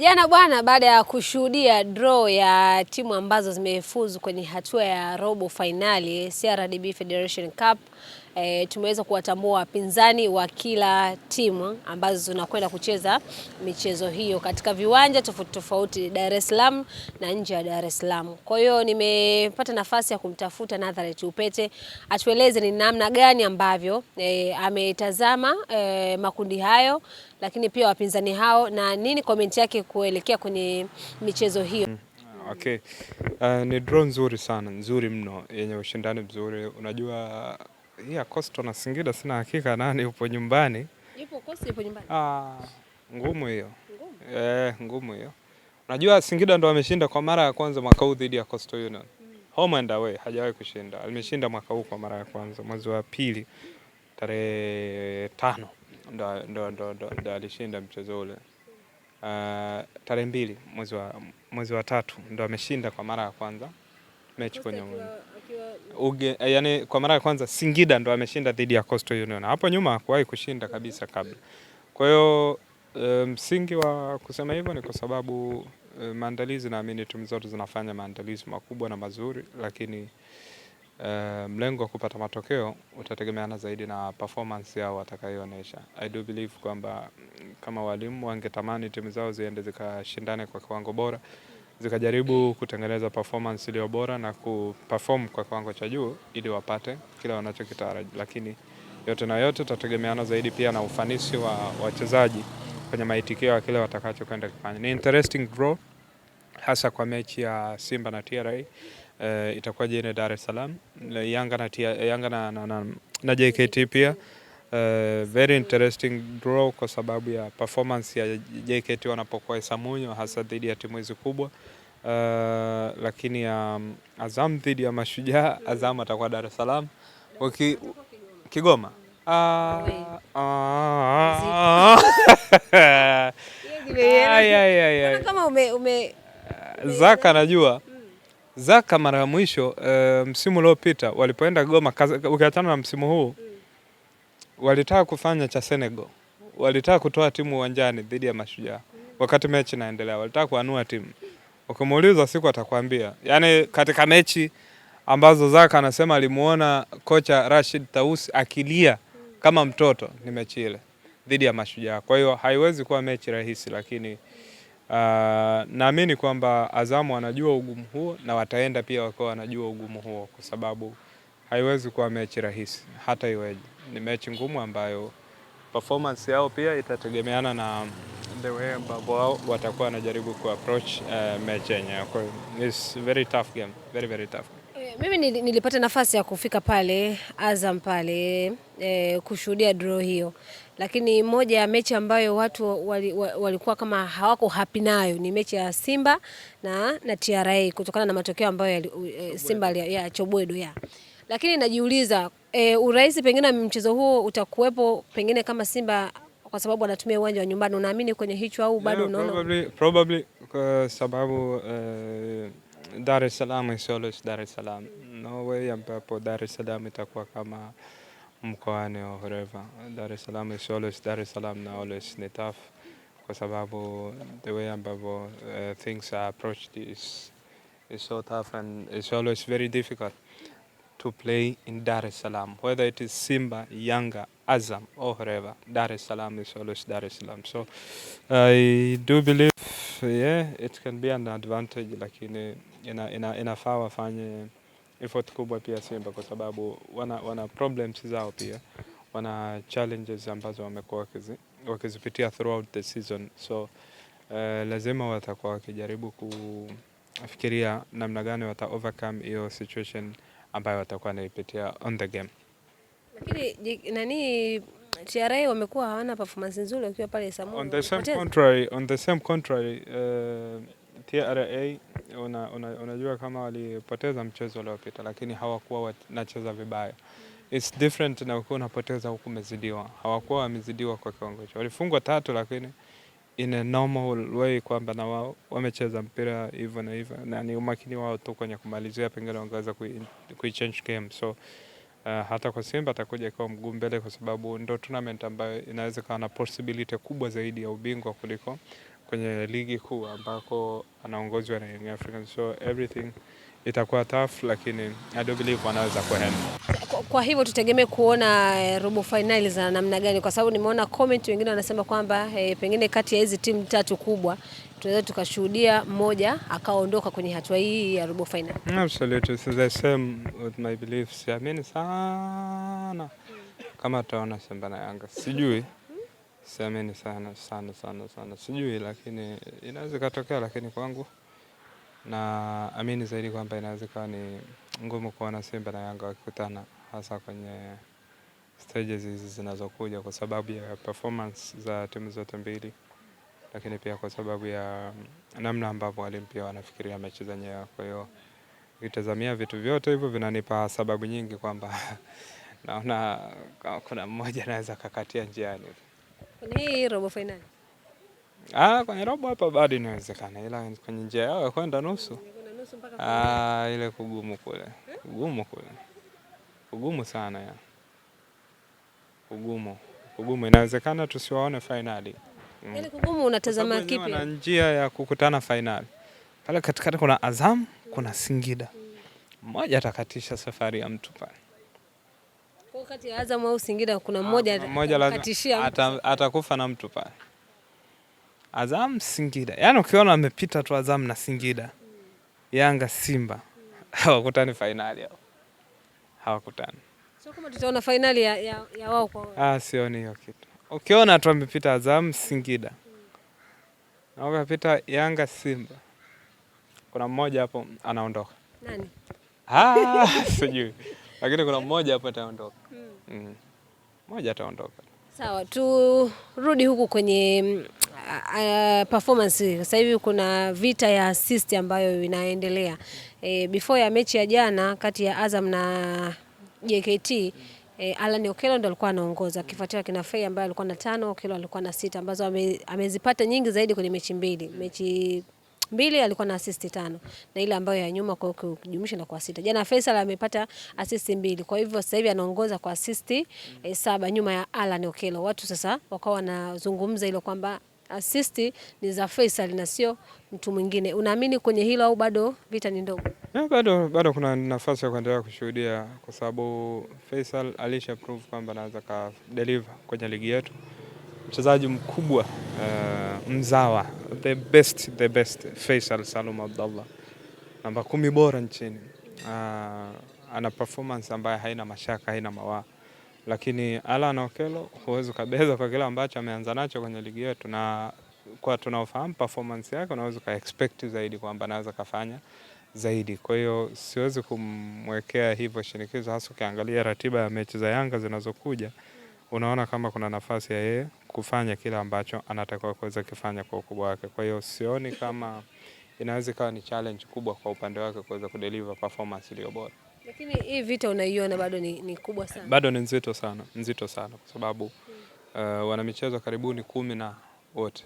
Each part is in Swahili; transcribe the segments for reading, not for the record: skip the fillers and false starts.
Jana bwana, baada ya kushuhudia draw ya timu ambazo zimefuzu kwenye hatua ya robo finali CRDB Federation Cup, tumeweza kuwatambua wapinzani wa kila timu ambazo zinakwenda kucheza michezo hiyo katika viwanja tofauti tofauti Dar es Salaam na nje ya Dar es Salaam. Kwa hiyo nimepata nafasi ya kumtafuta Nazareth Upete atueleze ni namna gani ambavyo ametazama makundi hayo, lakini pia wapinzani hao na nini comment yake kuelekea kwenye michezo hiyo. Okay. Ni draw nzuri sana, nzuri mno, yenye ushindani mzuri. Unajua hii Coastal na Singida sina hakika nani yupo nyumbani. Yupo Coastal, yupo nyumbani. Ngumu hiyo. Ngumu hiyo. Unajua Singida ndo ameshinda kwa mara ya kwanza mwaka huu dhidi ya Coastal Union. Home and away hajawahi kushinda. Alimeshinda mwaka huu kwa mara ya kwanza mwezi wa pili tarehe 5 ndo alishinda mchezo ule. Tarehe 2 mwezi wa 3 ndo ameshinda kwa mara ya kwanza mechi kwenye yani kwa mara ya kwanza Singida ndo ameshinda dhidi ya Coastal Union. Hapo nyuma hakuwahi kushinda kabisa kabla. Kwa hiyo msingi wa kusema hivyo ni kwa sababu maandalizi, naamini timu zote zinafanya maandalizi makubwa na mazuri, lakini mlengo wa kupata matokeo utategemeana zaidi na performance yao watakayoonyesha. I do believe kwamba kama walimu wangetamani timu zao ziende zikashindane kwa kiwango bora, zikajaribu kutengeneza performance iliyo bora na kuperform kwa kiwango cha juu ili wapate kila wanachokitaraji, lakini yote na yote tutategemeana zaidi pia na ufanisi wa wachezaji kwenye maitikio ya kile watakachokwenda kufanya. Ni interesting draw hasa kwa mechi ya Simba na TRA. Itakuwa jijini Dar es Salaam, Yanga na JKT pia. Very interesting draw kwa sababu ya performance ya JKT wanapokuwa Isamunyo, hasa dhidi ya timu hizi kubwa. Lakini Azam dhidi ya Mashujaa, Azam atakuwa Dar es Salaam. Kigoma. Zaka najua. Zaka mara ya mwisho msimu uliopita walipoenda Goma, ukiachana na msimu huu, walitaka kufanya cha Senegal. Walitaka kutoa timu uwanjani dhidi ya Mashujaa. Wakati mechi inaendelea, walitaka kuanua timu. Ukimuuliza siku atakwambia. Yaani katika mechi ambazo Zaka anasema alimuona kocha Rashid Tausi akilia kama mtoto, ni mechi ile dhidi ya Mashujaa. Kwa hiyo haiwezi kuwa mechi rahisi, lakini naamini kwamba Azamu wanajua ugumu huo na wataenda pia wakiwa wanajua ugumu huo, kwa sababu haiwezi kuwa mechi rahisi hata iweje. Ni mechi ngumu ambayo performance yao pia itategemeana na the way ambavyo wao watakuwa wanajaribu kuapproach mechi yenyewe. Kwa hiyo it's very tough game, very very tough. Mimi nilipata nafasi ya kufika pale Azam pale kushuhudia draw hiyo, lakini moja ya mechi ambayo watu walikuwa kama hawako happy nayo ni mechi ya Simba na TRA kutokana na matokeo ambayo Simba ya Chobwedo ya. Lakini najiuliza urahisi pengine mchezo huo utakuwepo pengine kama Simba kwa sababu anatumia uwanja wa nyumbani, unaamini kwenye hicho au bado unaona? Probably kwa sababu Dar es Salaam is always Dar es Salaam. No way ambapo Dar es Salaam itakuwa kama mkoani au whatever. Dar es Salaam is always Dar es Salaam na always ni tough, kwa sababu the way ambapo things are approached is so tough and it's always very difficult to play in Dar es Salaam. Whether it is Simba, Yanga, Azam or whatever, Dar es Salaam is always Dar es Salaam. So I do believe it can be an advantage, lakini inafaa wafanye effort kubwa pia Simba, kwa sababu wana problems zao pia, wana challenges ambazo wamekuwa wakizipitia throughout the season. So lazima watakuwa wakijaribu kufikiria namna gani wata overcome hiyo situation ambayo watakuwa naipitia on the game. Lakini TRA wamekuwa hawana performance nzuri wakiwa pale Isamunyo. On the same contrary, TRA unajua kama walipoteza mchezo uliopita, lakini hawakuwa wanacheza vibaya. It's different na ukiwa unapoteza huku umezidiwa. Hawakuwa wamezidiwa kwa kiwango hicho. Walifungwa 3 lakini in a normal way, kwamba na wao wamecheza mpira hivyo na hivyo, na ni umakini wao tu kwenye kumalizia, pengine wangeweza kuichange game. So hata kwa Simba atakuja kwa mguu mbele, kwa sababu ndo tournament ambayo inaweza kuwa na possibility kubwa zaidi ya ubingwa kwenye ligi kuu ambako anaongozwa na Young Africans, so everything itakuwa tough, lakini I do believe wanaweza kuhandle. Kwa hivyo tutegemee kuona robo finali za namna gani, kwa sababu nimeona comment wengine wanasema kwamba pengine kati ya hizi timu tatu kubwa tunaweza tukashuhudia mmoja akaondoka kwenye hatua hii ya robo finali. Absolutely, so the same with my beliefs. Siamini sana kama tutaona Simba na Yanga, sijui. Siamini sana sijui, lakini inaweza katokea, lakini kwangu na amini zaidi kwamba inaweza kuwa ni ngumu kuona Simba na Yanga wakikutana, hasa kwenye stages hizi zinazokuja, kwa sababu ya performance za timu zote mbili, lakini pia kwa sababu ya namna ambavyo walimu pia wanafikiria mechi zenyewe. Kwa hiyo ukitazamia vitu vyote hivyo vinanipa sababu nyingi kwamba naona kuna mmoja anaweza kakatia njiani kwenye hii robo finali. Kwenye robo hapa bado inawezekana, ila kwenye njia yao ya kwenda nusu ile kugumu kule. Kugumu sana ya. Kugumu inawezekana tusiwaone finali. Yaani kugumu unatazama kipi? Na njia ya kukutana finali. Pale katikati kuna Azam, kuna Singida. Mmoja atakatisha safari ya mtu pale. Kwa kati ya Azam au Singida kuna mmoja atakatishia atakufa na mtu pale. Azam, Singida. Yaani ukiona amepita tu Azam na Singida, Yanga, Simba, hawakutani finali hao. Hawakutani. Sio kama tutaona finali ya wao kwa wao. Sioni hiyo kitu. Ukiona tu amepita Azam, Singida, na ukapita Yanga, Simba, kuna mmoja hapo anaondoka. Nani? Sijui. Lakini kuna mmoja hapo ataondoka. Mmoja ataondoka. Sawa, turudi huku kwenye performance. Sasa hivi kuna vita ya assist ambayo inaendelea. Before ya mechi ya jana kati ya Azam na JKT, Alan Okello ndo alikuwa anaongoza, kifuatiwa kina Fei ambaye alikuwa na 5, Okello alikuwa na 6, ambazo amezipata nyingi zaidi kwenye mechi mbili. Mechi mbili alikuwa na assist 5 na ile ambayo ya nyuma kwa kujumlisha na kwa 6. Jana Faisal amepata assist 2. Kwa hivyo sasa hivi anaongoza kwa assist 7 nyuma ya Alan Okello. Watu sasa wakawa wanazungumza hilo kwamba assist ni za Faisal na sio mtu mwingine. Unaamini kwenye hilo au bado vita ni ndogo? Bado kuna nafasi ya kuendelea kushuhudia, kwa sababu Faisal alisha prove kwamba anaweza ka deliver kwenye ligi yetu. Mchezaji mkubwa, mzawa, the best Faisal Salum Abdallah, namba 10 bora nchini. Ana performance ambayo haina mashaka, haina mawaa. Lakini Alan Okello huwezi kabeza kwa kile ambacho ameanza nacho kwenye ligi yetu, na kwa tunaofahamu performance yake unaweza ka expect zaidi kwamba anaweza kafanya zaidi. Kwa hiyo siwezi kumwekea hivyo shinikizo, hasa ukiangalia ratiba ya mechi za Yanga zinazokuja. Unaona kama kuna nafasi ya yeye kufanya kile ambacho anatakiwa kuweza kufanya kwa ukubwa wake. Kwa hiyo sioni kama inaweza kuwa ni challenge kubwa kwa upande wake kuweza kudeliver performance iliyo bora. Lakini hii vita unaiona bado ni kubwa sana. Bado ni nzito sana kwa sababu wana michezo karibuni 10 na wote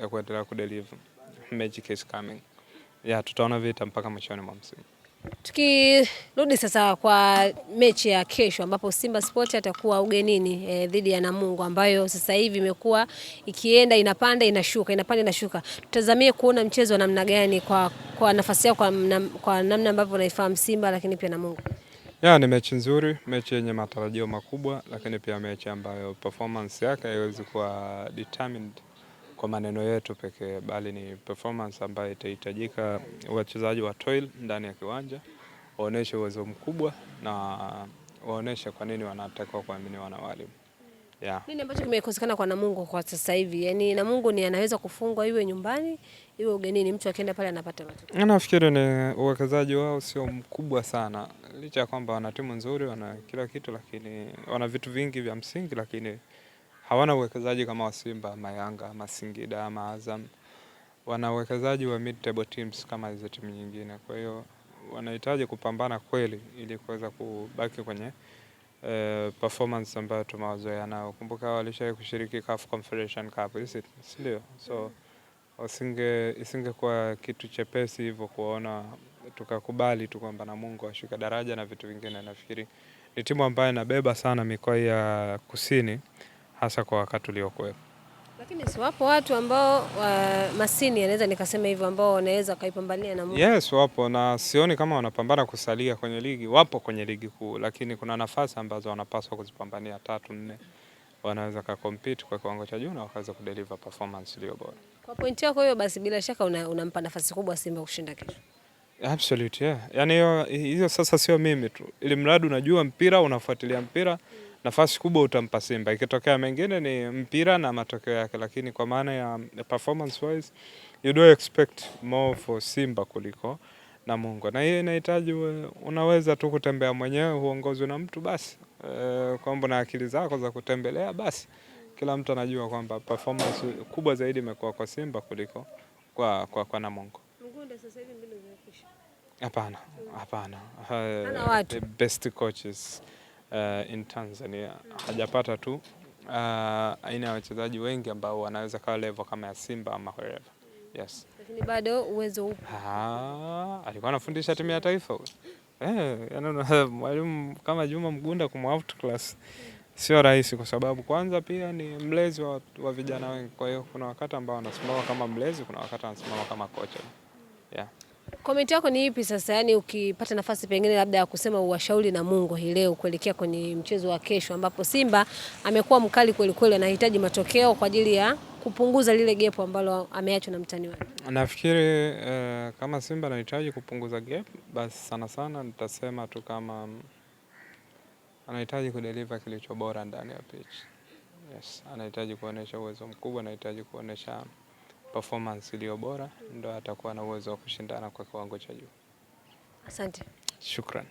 ya kuendelea kudeliver. Magic is coming. Tutaona vita mpaka mwishoni mwa msimu. Tukirudi sasa kwa mechi ya kesho ambapo Simba Sport atakuwa ugenini dhidi ya Namungo, ambayo sasa hivi imekuwa ikienda inapanda inashuka. Tutazamie kuona mchezo wa namna gani kwa nafasi yao kwa namna ambavyo unaifahamu Simba lakini pia Namungo. Ni mechi nzuri, mechi yenye matarajio makubwa, lakini pia mechi ambayo performance yake haiwezi kuwa determined kwa maneno yetu pekee, bali ni performance ambayo itahitajika wachezaji wa toil ndani ya kiwanja waoneshe uwezo mkubwa na waoneshe kwa nini wanatakiwa kuaminiwa na walimu. Nini ambacho kimekosekana kwa Namungo kwa sasa hivi? Yaani Namungo ni anaweza kufungwa iwe nyumbani iwe ugenini, mtu akienda pale anapata matokeo. Nafikiri ni uwekezaji wao sio mkubwa sana, licha ya kwamba wana timu nzuri, wana kila kitu, lakini wana vitu vingi vya msingi, lakini hawana uwekezaji kama wa Simba ama Yanga ama Singida ama Azam. Wana uwekezaji wa mid table teams kama hizo timu nyingine. Kwa hiyo wanahitaji kupambana kweli ili kuweza kubaki kwenye performance ambayo tumewazoea nao. Kumbuka walishawahi kushiriki CAF Confederation Cup, ndio? So isingekuwa kitu chepesi hivyo kuona tukakubali tu kwamba Namungo ashuka daraja na vitu vingine. Nafikiri ni timu ambayo inabeba sana mikoa ya kusini, hasa kwa wakati uliokuwepo. Lakini si wapo watu ambao Masini anaweza nikasema hivyo ambao wanaweza kaipambania na Mungu. Yes, wapo na sioni kama wanapambana kusalia kwenye ligi. Wapo kwenye ligi kuu, lakini kuna nafasi ambazo wanapaswa kuzipambania 3, 4. Wanaweza compete kwa kiwango cha juu na wakaweza kudeliver performance iliyo bora. Kwa pointi yako hiyo basi bila shaka unampa nafasi kubwa Simba kushinda kesho. Absolutely, yeah. Yaani hiyo sasa sio mimi tu. Ili mradi unajua mpira, unafuatilia mpira, nafasi kubwa utampa Simba. Ikitokea mengine ni mpira na matokeo yake, lakini kwa maana ya performance wise you do expect more for Simba kuliko Namungo. Na hiyo inahitaji unaweza tu kutembea mwenyewe, huongozwi na mtu basi. Kwamba na akili zako za kutembelea basi. Kila mtu anajua kwamba performance kubwa zaidi imekuwa kwa Simba kuliko kwa Namungo. Mgunda sasa hivi mbili zimekwisha. Hapana. The best coaches in Tanzania hajapata tu aina ya wachezaji wengi ambao wanaweza kawa level kama ya Simba ama wherever. Yes. Lakini bado uwezo upo. Alikuwa anafundisha timu ya taifa. Mwalimu kama Juma Mgunda kumout class sio rahisi, kwa sababu kwanza pia ni mlezi wa vijana wengi. Kwa hiyo kuna wakati ambao anasimama kama mlezi, kuna wakati anasimama kama kocha. Yeah. Comment yako ni ipi sasa, yani ukipata nafasi pengine labda ya kusema uwashauri Namungo hii leo kuelekea kwenye mchezo wa kesho ambapo Simba amekuwa mkali kweli kweli, anahitaji matokeo kwa ajili ya kupunguza lile gap ambalo ameachwa na mtani wake. Nafikiri kama Simba anahitaji kupunguza gap, basi sana nitasema tu kama anahitaji kudeliver kilicho bora ndani ya pitch. Yes, anahitaji kuonesha uwezo mkubwa, anahitaji kuonesha performance iliyo bora, ndio atakuwa na uwezo wa kushindana kwa kiwango cha juu. Asante. Shukrani.